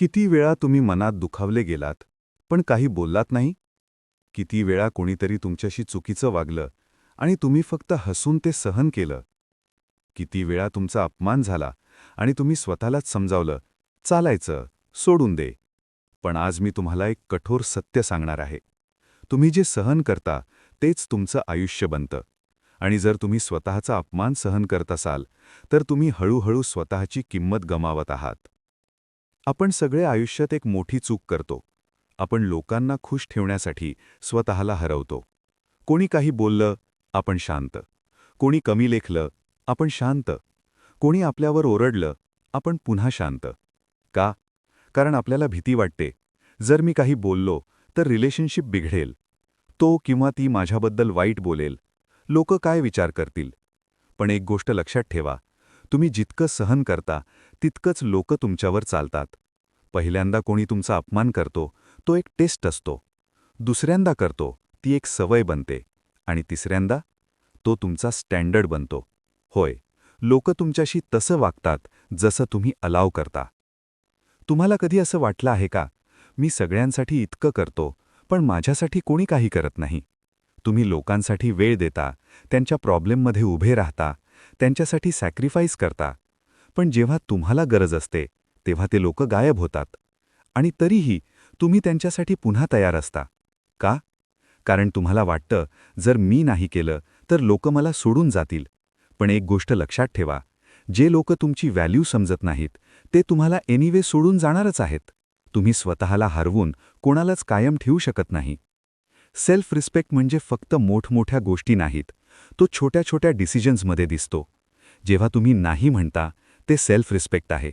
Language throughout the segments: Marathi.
किती वेळा तुम्ही मनात दुखावले गेलात, पण काही बोललात नाही? किती वेळा कोणीतरी तुमच्याशी चुकीचं वागलं आणि तुम्ही फक्त हसून ते सहन केलं? किती वेळा तुमचा अपमान झाला आणि तुम्ही स्वतःलाच समजावलं, चालायचं, सोडून दे. पण आज मी तुम्हाला एक कठोर सत्य सांगणार आहे. तुम्ही जे सहन करता, तेच तुमचं आयुष्य बनतं. आणि जर तुम्ही स्वतःचा अपमान सहन करत असाल, तर तुम्ही हळूहळू स्वतःची किंमत गमावत आहात. आपण सगळे आयुष्यात एक मोठी चूक करतो. आपण लोकांना खुश ठेवण्यासाठी स्वतःला हरवतो. कोणी काही बोललं, आपण शांत. कोणी कमी लेखलं, आपण शांत. कोणी आपल्यावर ओरडलं, आपण पुन्हा शांत. का? कारण आपल्याला भीती वाटते. जर मी काही बोललो, तर रिलेशनशिप बिघडेल. तो किंवा ती माझ्याबद्दल वाईट बोलेल. लोक काय विचार करतील? पण एक गोष्ट लक्षात ठेवा, तुम्ही जितकं सहन करता, तितकंच लोक तुमच्यावर चालतात. पहिल्यांदा कोणी तुमचा अपमान करतो, तो एक टेस्ट असतो. दुसऱ्यांदा करतो, ती एक सवय बनते. आणि तिसऱ्यांदा, तो तुमचा स्टँडर्ड बनतो. होय, लोक तुमच्याशी तसं वागतात, जसं तुम्ही अलाव करता. तुम्हाला कधी असं वाटलं आहे का, मी सगळ्यांसाठी इतकं करतो, पण माझ्यासाठी कोणी काही करत नाही? तुम्ही लोकांसाठी वेळ देता, त्यांच्या प्रॉब्लेममध्ये उभे राहता, त्यांच्यासाठी सॅक्रिफाईस करता. पण जेव्हा तुम्हाला गरज असते, तेव्हा ते लोक गायब होतात. आणि तरीही तुम्ही त्यांच्यासाठी पुन्हा तयार असता. का? कारण तुम्हाला वाटतं, जर मी नाही केलं, तर लोक मला सोडून जातील. पण एक गोष्ट लक्षात ठेवा, जे लोक तुमची व्हॅल्यू समजत नाहीत, ते तुम्हाला एनिवे सोडून जाणारच आहेत. तुम्ही स्वतःला हरवून कोणालाच कायम ठेवू शकत नाही. सेल्फ रिस्पेक्ट म्हणजे फक्त मोठमोठ्या गोष्टी नाहीत, तो छोट्या छोट्या डिसिजन्समध्ये दिसतो. जेव्हा तुम्ही नाही म्हणता, ते सेल्फ रिस्पेक्ट आहे.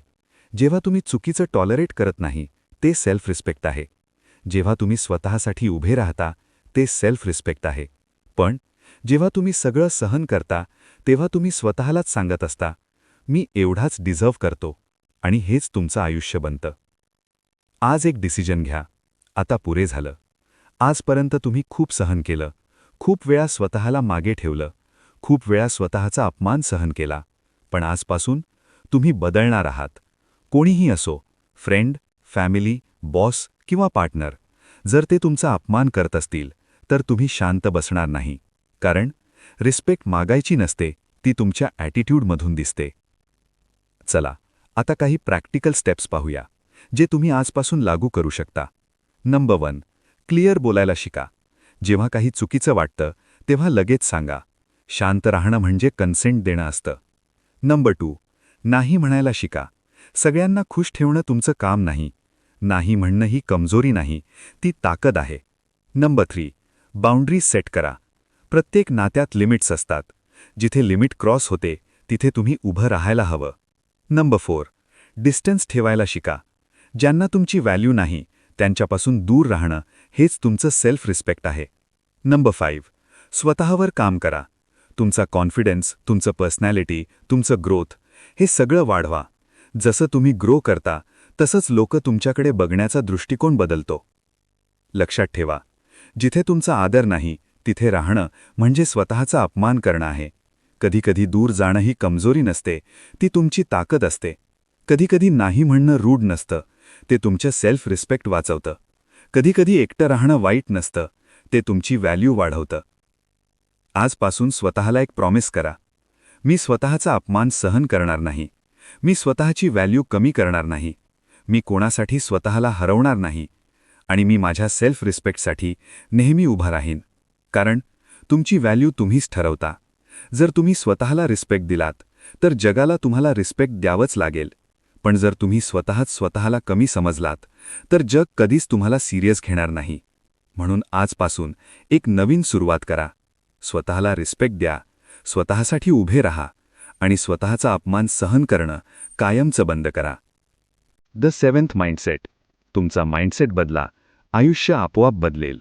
जेव्हा तुम्ही चुकीचं टॉलरेट करत नाही, ते सेल्फ रिस्पेक्ट आहे. जेव्हा तुम्ही स्वतःसाठी उभे राहता, ते सेल्फ रिस्पेक्ट आहे. पण जेव्हा तुम्ही सगळं सहन करता, तेव्हा तुम्ही स्वतःलाच सांगत असता, मी एवढाच डिझर्व्ह करतो. आणि हेच तुमचं आयुष्य बनतं. आज एक डिसिजन घ्या. आता पुरे झालं. आजपर्यंत तुम्ही खूप सहन केलं. खूप वेळा स्वतःला मागे ठेवलं. खूप वेळा स्वतःचा अपमान सहन केला. पण आजपासून तुम्ही बदलणार आहात. कोणीही असो, फ्रेंड, फॅमिली, बॉस किंवा पार्टनर, जर ते तुमचा अपमान करत असतील, तर तुम्ही शांत बसणार नाही. कारण रिस्पेक्ट मागायची नसते, ती तुमच्या ॲटिट्यूडमधून दिसते. चला, आता काही प्रॅक्टिकल स्टेप्स पाहूया, जे तुम्ही आजपासून लागू करू शकता. नंबर 1, क्लिअर बोलायला शिका. जेव्हा काही चुकीचं वाटतं, तेव्हा लगेच सांगा. शांत राहणं म्हणजे कन्सेंट देणं असतं. नंबर 2, नाही म्हणायला शिका. सगळ्यांना खुश ठेवणं तुमचं काम नाही. नाही म्हणणं ही कमजोरी नाही, ती ताकद आहे. नंबर 3, बाउंड्रीज सेट करा. प्रत्येक नात्यात लिमिट्स असतात. जिथे लिमिट क्रॉस होते, तिथे तुम्ही उभं राहायला हवं. नंबर 4, डिस्टन्स ठेवायला शिका. ज्यांना तुमची व्हॅल्यू नाही, त्यांच्यापासून दूर राहणं हेच तुमचं सेल्फ रिस्पेक्ट आहे. नंबर 5, स्वतःवर काम करा. तुमचा कॉन्फिडन्स, तुमचं पर्सनॅलिटी, तुमचं ग्रोथ हे सगळं वाढवा. जसं तुम्ही ग्रो करता, तसंच लोक तुमच्याकडे बघण्याचा दृष्टिकोन बदलतो. लक्षात ठेवा, जिथे तुमचा आदर नाही, तिथे राहणं म्हणजे स्वतःचा अपमान करणं आहे. कधीकधी दूर जाणं ही कमजोरी नसते, ती तुमची ताकद असते. कधीकधी नाही म्हणणं रूढ नसतं, ते तुमचं सेल्फ रिस्पेक्ट वाचवतं. कधीकधी एकटं राहणं वाईट नसतं, ते तुमची व्हॅल्यू वाढवतं. आजपासून स्वतःला एक प्रॉमिस करा. मी स्वतःचा अपमान सहन करणार नाही. मी स्वतःची व्हॅल्यू कमी करणार नाही. मी कोणासाठी स्वतःला हरवणार नाही. आणि मी माझ्या सेल्फ रिस्पेक्टसाठी नेहमी उभा राहीन. कारण तुमची व्हॅल्यू तुम्हीच ठरवता. जर तुम्ही स्वतःला रिस्पेक्ट दिलात, तर जगाला तुम्हाला रिस्पेक्ट द्यावंच लागेल. पण जर तुम्ही स्वतःच स्वतःला कमी समजलात, तर जग कधीच तुम्हाला सिरियस घेणार नाही. म्हणून आजपासून एक नवीन सुरुवात करा. स्वतःला रिस्पेक्ट द्या, स्वतःसाठी उभे राहा आणि स्वतःचा अपमान सहन करणं कायमचं बंद करा. The 7th mindset. तुमचा माइंडसेट बदला, आयुष्य आपोआप बदलेल.